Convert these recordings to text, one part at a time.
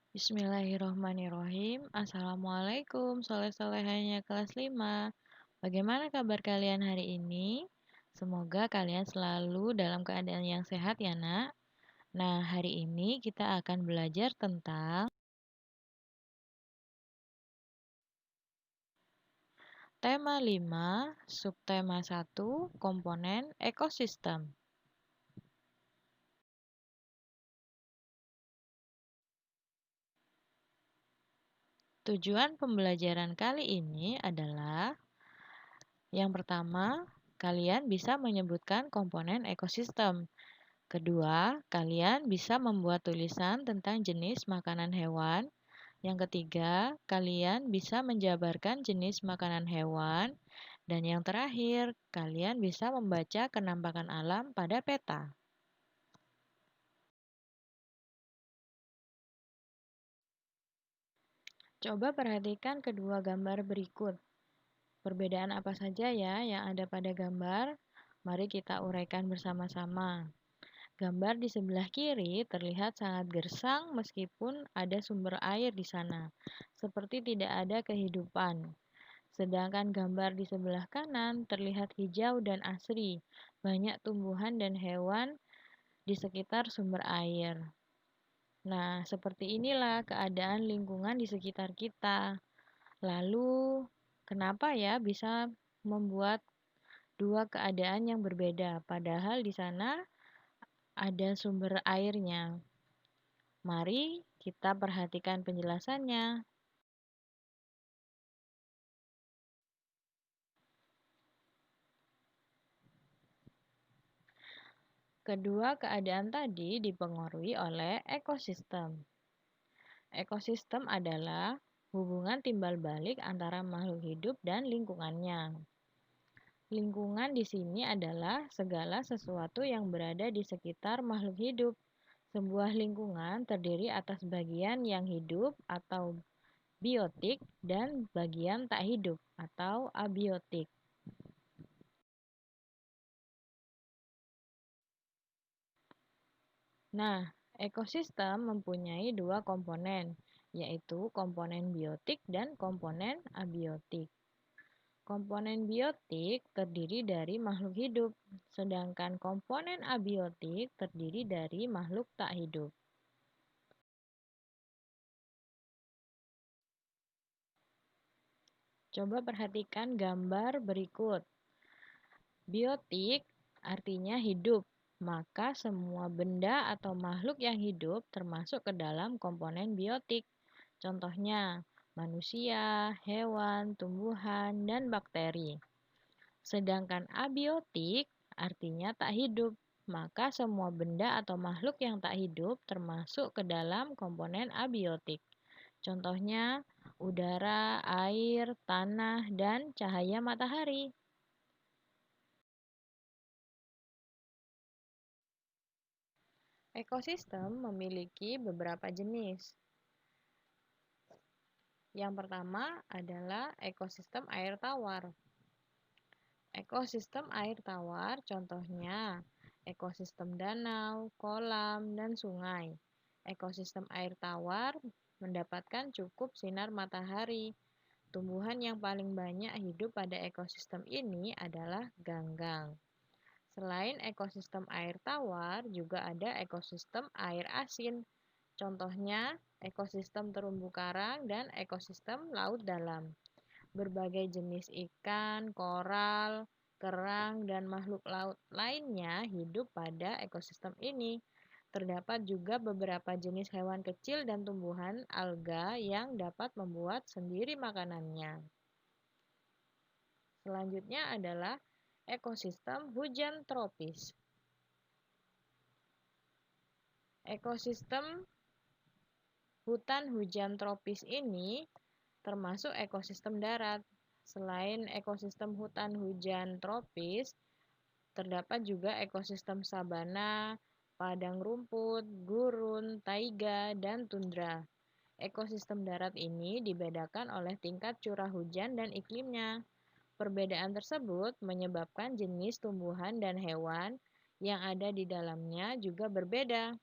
Bismillahirrohmanirrohim. Assalamualaikum soleh-solehanya kelas 5. Bagaimana kabar kalian hari ini? Semoga kalian selalu dalam keadaan yang sehat ya nak. Nah, hari ini kita akan belajar tentang tema 5, subtema 1, komponen ekosistem. Tujuan pembelajaran kali ini adalah yang pertama, kalian bisa menyebutkan komponen ekosistem. Kedua, kalian bisa membuat tulisan tentang jenis makanan hewan. Yang ketiga, kalian bisa menjabarkan jenis makanan hewan. Dan yang terakhir, kalian bisa membaca kenampakan alam pada peta. Coba perhatikan kedua gambar berikut. Perbedaan apa saja ya yang ada pada gambar? Mari kita uraikan bersama-sama. Gambar di sebelah kiri terlihat sangat gersang meskipun ada sumber air di sana, seperti tidak ada kehidupan. Sedangkan gambar di sebelah kanan terlihat hijau dan asri, banyak tumbuhan dan hewan di sekitar sumber air. Nah, seperti inilah keadaan lingkungan di sekitar kita. Lalu, kenapa ya bisa membuat dua keadaan yang berbeda, padahal di sana ada sumber airnya? Mari kita perhatikan penjelasannya. Kedua keadaan tadi dipengaruhi oleh ekosistem. Ekosistem adalah hubungan timbal balik antara makhluk hidup dan lingkungannya. Lingkungan di sini adalah segala sesuatu yang berada di sekitar makhluk hidup. Sebuah lingkungan terdiri atas bagian yang hidup atau biotik dan bagian tak hidup atau abiotik. Nah, ekosistem mempunyai dua komponen, yaitu komponen biotik dan komponen abiotik. Komponen biotik terdiri dari makhluk hidup, sedangkan komponen abiotik terdiri dari makhluk tak hidup. Coba perhatikan gambar berikut. Biotik artinya hidup, maka semua benda atau makhluk yang hidup termasuk ke dalam komponen biotik. Contohnya, manusia, hewan, tumbuhan, dan bakteri. Sedangkan abiotik artinya tak hidup, maka semua benda atau makhluk yang tak hidup termasuk ke dalam komponen abiotik. Contohnya, udara, air, tanah, dan cahaya matahari. Ekosistem memiliki beberapa jenis. Yang pertama adalah ekosistem air tawar. Ekosistem air tawar contohnya ekosistem danau, kolam, dan sungai. Ekosistem air tawar mendapatkan cukup sinar matahari. Tumbuhan yang paling banyak hidup pada ekosistem ini adalah ganggang. Selain ekosistem air tawar, juga ada ekosistem air asin. Contohnya ekosistem terumbu karang dan ekosistem laut dalam. Berbagai jenis ikan, koral, kerang, dan makhluk laut lainnya hidup pada ekosistem ini. Terdapat juga beberapa jenis hewan kecil dan tumbuhan alga yang dapat membuat sendiri makanannya. Selanjutnya adalah ekosistem hujan tropis. Ekosistem hutan hujan tropis ini termasuk ekosistem darat. Selain ekosistem hutan hujan tropis, terdapat juga ekosistem sabana, padang rumput, gurun, taiga, dan tundra. Ekosistem darat ini dibedakan oleh tingkat curah hujan dan iklimnya. Perbedaan tersebut menyebabkan jenis tumbuhan dan hewan yang ada di dalamnya juga berbeda.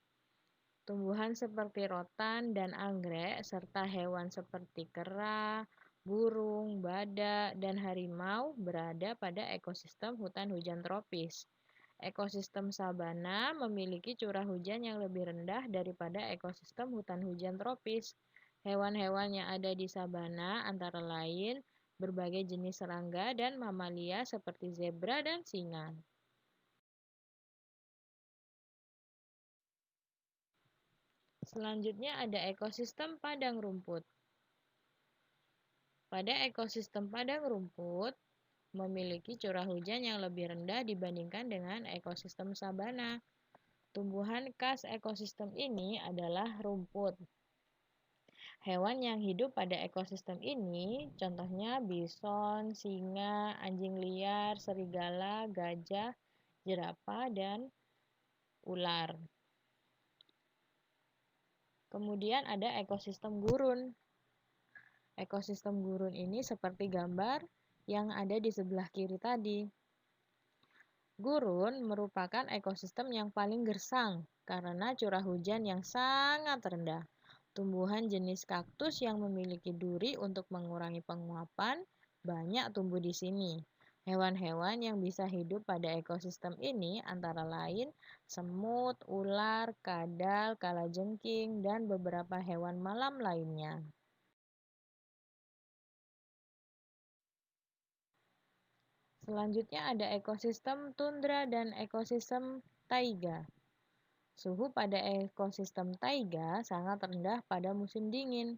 Tumbuhan seperti rotan dan anggrek, serta hewan seperti kera, burung, badak, dan harimau berada pada ekosistem hutan hujan tropis. Ekosistem sabana memiliki curah hujan yang lebih rendah daripada ekosistem hutan hujan tropis. Hewan-hewan yang ada di sabana antara lain berbagai jenis serangga dan mamalia seperti zebra dan singa. Selanjutnya ada ekosistem padang rumput. Pada ekosistem padang rumput memiliki curah hujan yang lebih rendah dibandingkan dengan ekosistem sabana. Tumbuhan khas ekosistem ini adalah rumput. Hewan yang hidup pada ekosistem ini contohnya bison, singa, anjing liar, serigala, gajah, jerapah, dan ular. Kemudian ada ekosistem gurun. Ekosistem gurun ini seperti gambar yang ada di sebelah kiri tadi. Gurun merupakan ekosistem yang paling gersang karena curah hujan yang sangat rendah. Tumbuhan jenis kaktus yang memiliki duri untuk mengurangi penguapan banyak tumbuh di sini. Hewan-hewan yang bisa hidup pada ekosistem ini antara lain semut, ular, kadal, kalajengking, dan beberapa hewan malam lainnya. Selanjutnya ada ekosistem tundra dan ekosistem taiga. Suhu pada ekosistem taiga sangat rendah pada musim dingin.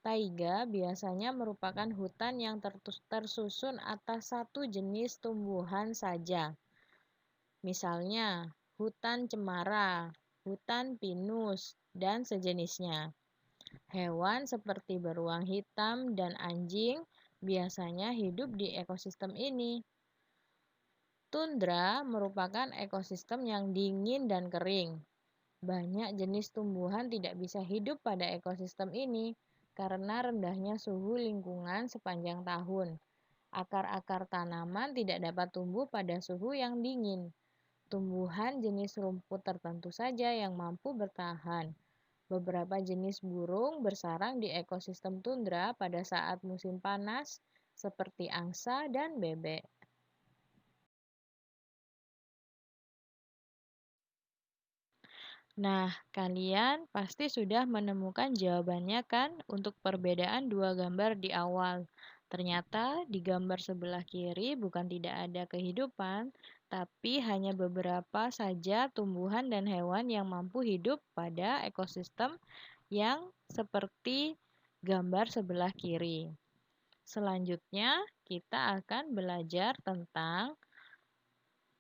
Taiga biasanya merupakan hutan yang tersusun atas satu jenis tumbuhan saja. Misalnya, hutan cemara, hutan pinus, dan sejenisnya. Hewan seperti beruang hitam dan anjing biasanya hidup di ekosistem ini. Tundra merupakan ekosistem yang dingin dan kering. Banyak jenis tumbuhan tidak bisa hidup pada ekosistem ini karena rendahnya suhu lingkungan sepanjang tahun. Akar-akar tanaman tidak dapat tumbuh pada suhu yang dingin. Tumbuhan jenis rumput tertentu saja yang mampu bertahan. Beberapa jenis burung bersarang di ekosistem tundra pada saat musim panas, seperti angsa dan bebek. Nah, kalian pasti sudah menemukan jawabannya kan untuk perbedaan dua gambar di awal. Ternyata di gambar sebelah kiri bukan tidak ada kehidupan, tapi hanya beberapa saja tumbuhan dan hewan yang mampu hidup pada ekosistem yang seperti gambar sebelah kiri. Selanjutnya, kita akan belajar tentang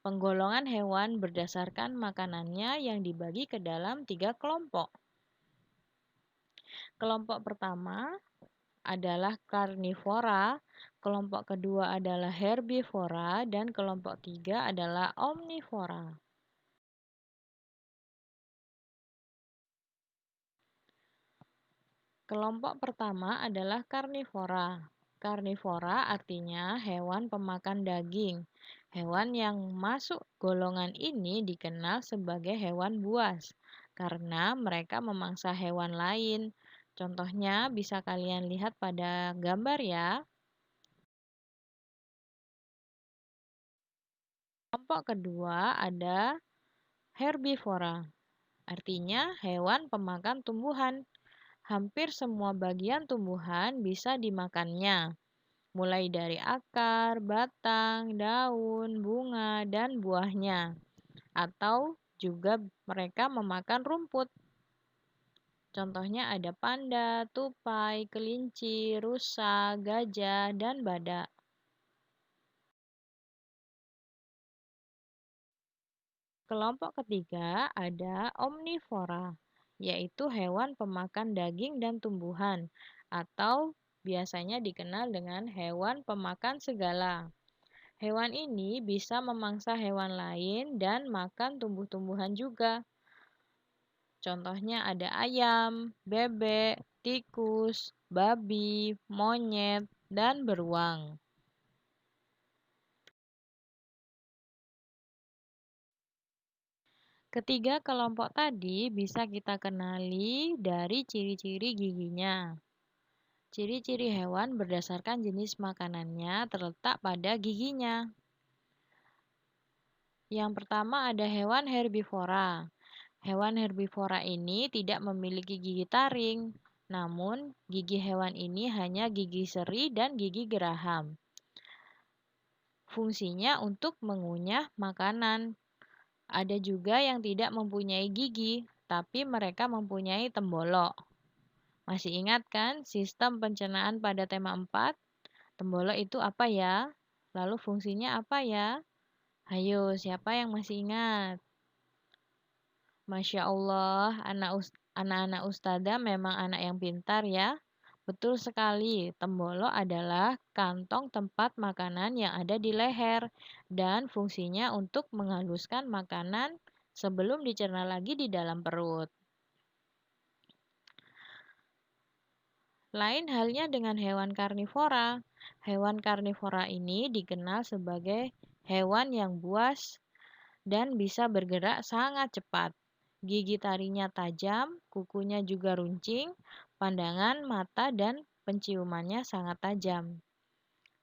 penggolongan hewan berdasarkan makanannya yang dibagi ke dalam 3 kelompok. Kelompok pertama adalah karnivora, kelompok kedua adalah herbivora, dan kelompok tiga adalah omnivora. Kelompok pertama adalah karnivora. Karnivora artinya hewan pemakan daging. Hewan yang masuk golongan ini dikenal sebagai hewan buas karena mereka memangsa hewan lain. Contohnya bisa kalian lihat pada gambar ya. Kelompok kedua ada herbivora. Artinya hewan pemakan tumbuhan. Hampir semua bagian tumbuhan bisa dimakannya, mulai dari akar, batang, daun, bunga, dan buahnya. Atau juga mereka memakan rumput. Contohnya ada panda, tupai, kelinci, rusa, gajah, dan badak. Kelompok ketiga ada omnivora, yaitu hewan pemakan daging dan tumbuhan, atau biasanya dikenal dengan hewan pemakan segala. Hewan ini bisa memangsa hewan lain dan makan tumbuh-tumbuhan juga. Contohnya ada ayam, bebek, tikus, babi, monyet, dan beruang. Ketiga kelompok tadi bisa kita kenali dari ciri-ciri giginya. Ciri-ciri hewan berdasarkan jenis makanannya terletak pada giginya. Yang pertama ada hewan herbivora. Hewan herbivora ini tidak memiliki gigi taring, namun gigi hewan ini hanya gigi seri dan gigi geraham. Fungsinya untuk mengunyah makanan. Ada juga yang tidak mempunyai gigi, tapi mereka mempunyai tembolok. Masih ingat kan sistem pencernaan pada tema 4? Tembolok itu apa ya? Lalu fungsinya apa ya? Hayo, siapa yang masih ingat? Masya Allah, anak-anak ustazah memang anak yang pintar ya. Betul sekali, tembolok adalah kantong tempat makanan yang ada di leher dan fungsinya untuk menghaluskan makanan sebelum dicerna lagi di dalam perut. Lain halnya dengan hewan karnivora. Hewan karnivora ini dikenal sebagai hewan yang buas dan bisa bergerak sangat cepat. Gigi taringnya tajam, kukunya juga runcing, pandangan, mata, dan penciumannya sangat tajam.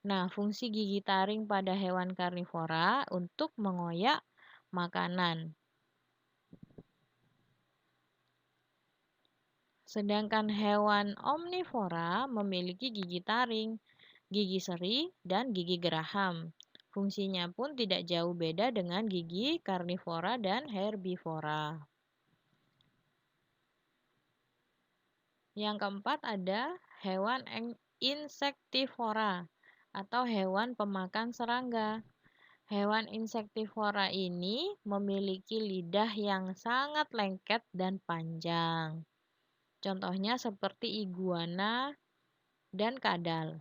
Nah, fungsi gigi taring pada hewan karnivora untuk mengoyak makanan. Sedangkan hewan omnivora memiliki gigi taring, gigi seri, dan gigi geraham. Fungsinya pun tidak jauh beda dengan gigi karnivora dan herbivora. Yang keempat ada hewan insektivora atau hewan pemakan serangga. Hewan insektivora ini memiliki lidah yang sangat lengket dan panjang. Contohnya seperti iguana dan kadal.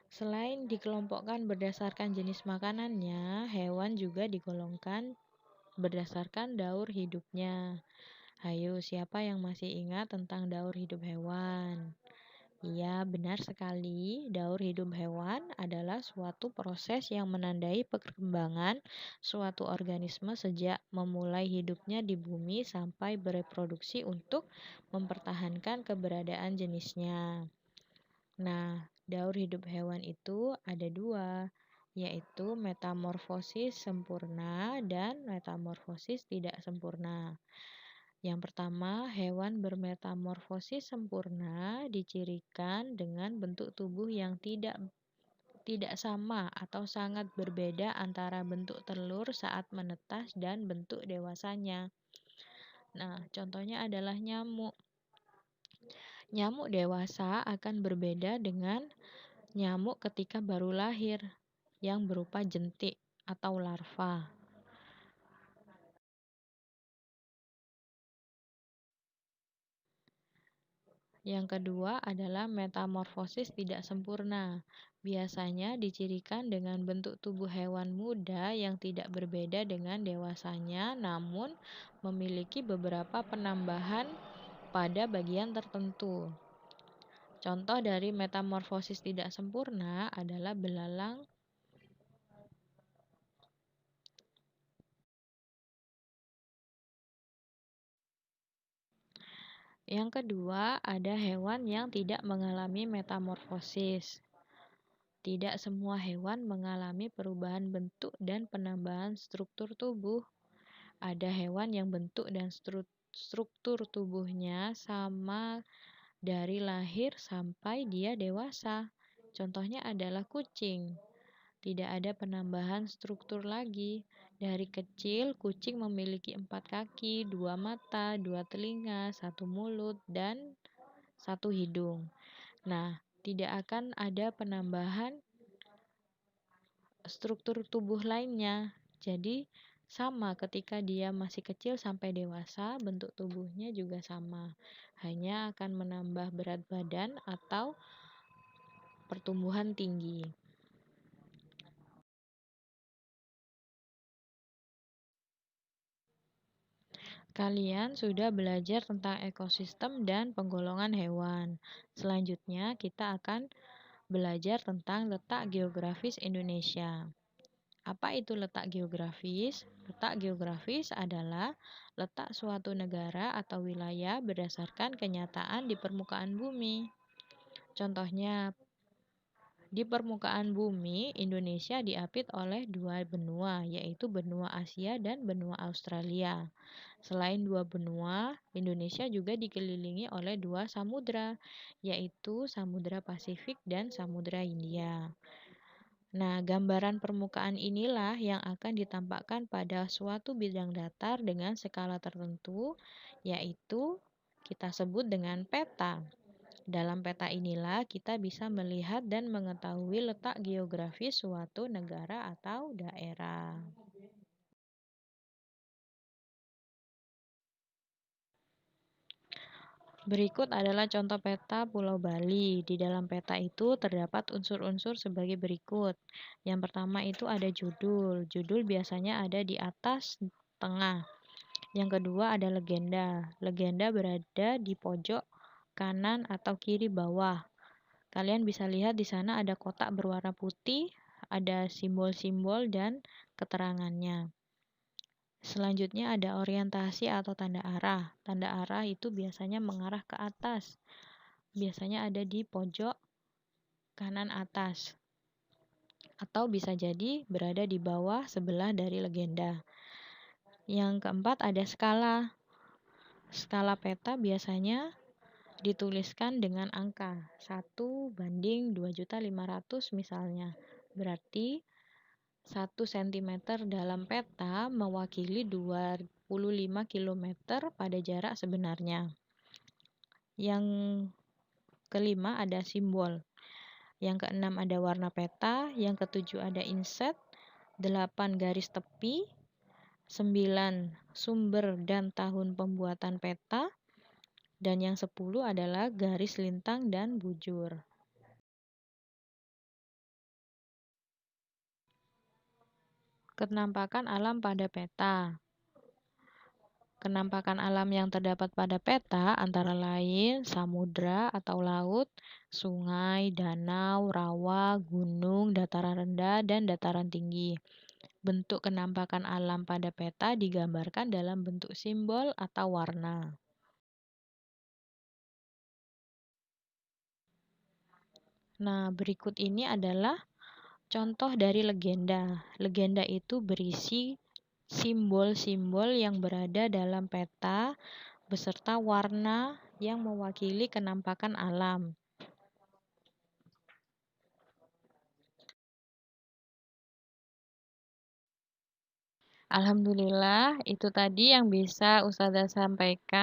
Selain dikelompokkan berdasarkan jenis makanannya, hewan juga digolongkan berdasarkan daur hidupnya. Hayo, siapa yang masih ingat tentang daur hidup hewan? Iya, benar sekali. Daur hidup hewan adalah suatu proses yang menandai perkembangan suatu organisme sejak memulai hidupnya di bumi sampai bereproduksi untuk mempertahankan keberadaan jenisnya. Nah, daur hidup hewan itu ada dua, yaitu metamorfosis sempurna dan metamorfosis tidak sempurna. Yang pertama, hewan bermetamorfosis sempurna dicirikan dengan bentuk tubuh yang tidak sama atau sangat berbeda antara bentuk telur saat menetas dan bentuk dewasanya. Nah, contohnya adalah nyamuk. Nyamuk dewasa akan berbeda dengan nyamuk ketika baru lahir yang berupa jentik atau larva. Yang kedua adalah metamorfosis tidak sempurna. Biasanya dicirikan dengan bentuk tubuh hewan muda yang tidak berbeda dengan dewasanya, namun memiliki beberapa penambahan pada bagian tertentu. Contoh dari metamorfosis tidak sempurna adalah belalang. Yang kedua, ada hewan yang tidak mengalami metamorfosis. Tidak semua hewan mengalami perubahan bentuk dan penambahan struktur tubuh. Ada hewan yang bentuk dan struktur tubuhnya sama dari lahir sampai dia dewasa. Contohnya adalah kucing. Tidak ada penambahan struktur lagi. Dari kecil, kucing memiliki 4 kaki, 2 mata, 2 telinga, 1 mulut, dan 1 hidung. Nah, tidak akan ada penambahan struktur tubuh lainnya. Jadi, sama ketika dia masih kecil sampai dewasa, bentuk tubuhnya juga sama. Hanya akan menambah berat badan atau pertumbuhan tinggi. Kalian sudah belajar tentang ekosistem dan penggolongan hewan. Selanjutnya, kita akan belajar tentang letak geografis Indonesia. Apa itu letak geografis? Letak geografis adalah letak suatu negara atau wilayah berdasarkan kenyataan di permukaan bumi. Contohnya, di permukaan bumi, Indonesia diapit oleh dua benua, yaitu benua Asia dan benua Australia. Selain dua benua, Indonesia juga dikelilingi oleh dua samudra, yaitu Samudra Pasifik dan Samudra Hindia. Nah, gambaran permukaan inilah yang akan ditampakkan pada suatu bidang datar dengan skala tertentu, yaitu kita sebut dengan peta. Dalam peta inilah kita bisa melihat dan mengetahui letak geografis suatu negara atau daerah. Berikut adalah contoh peta Pulau Bali. Di dalam peta itu terdapat unsur-unsur sebagai berikut. Yang pertama itu ada judul. Judul biasanya ada di atas tengah. Yang kedua ada legenda. Legenda berada di pojok kanan atau kiri bawah. Kalian bisa lihat di sana ada kotak berwarna putih, ada simbol-simbol dan keterangannya. Selanjutnya ada orientasi atau tanda arah. Tanda arah itu biasanya mengarah ke atas. Biasanya ada di pojok kanan atas. Atau bisa jadi berada di bawah sebelah dari legenda. Yang keempat ada skala. Skala peta biasanya dituliskan dengan angka 1:2.500.000 misalnya. Berarti 1 cm dalam peta mewakili 25 km pada jarak sebenarnya. Yang kelima ada simbol. Yang keenam ada warna peta. Yang ketujuh ada inset. 8 garis tepi. 9 sumber dan tahun pembuatan peta. Dan yang 10 adalah garis lintang dan bujur. Kenampakan alam pada peta. Kenampakan alam yang terdapat pada peta antara lain samudra atau laut, sungai, danau, rawa, gunung, dataran rendah, dan dataran tinggi. Bentuk kenampakan alam pada peta digambarkan dalam bentuk simbol atau warna. Nah, berikut ini adalah contoh dari legenda. Legenda itu berisi simbol-simbol yang berada dalam peta beserta warna yang mewakili kenampakan alam. Alhamdulillah, itu tadi yang bisa Ustazah sampaikan.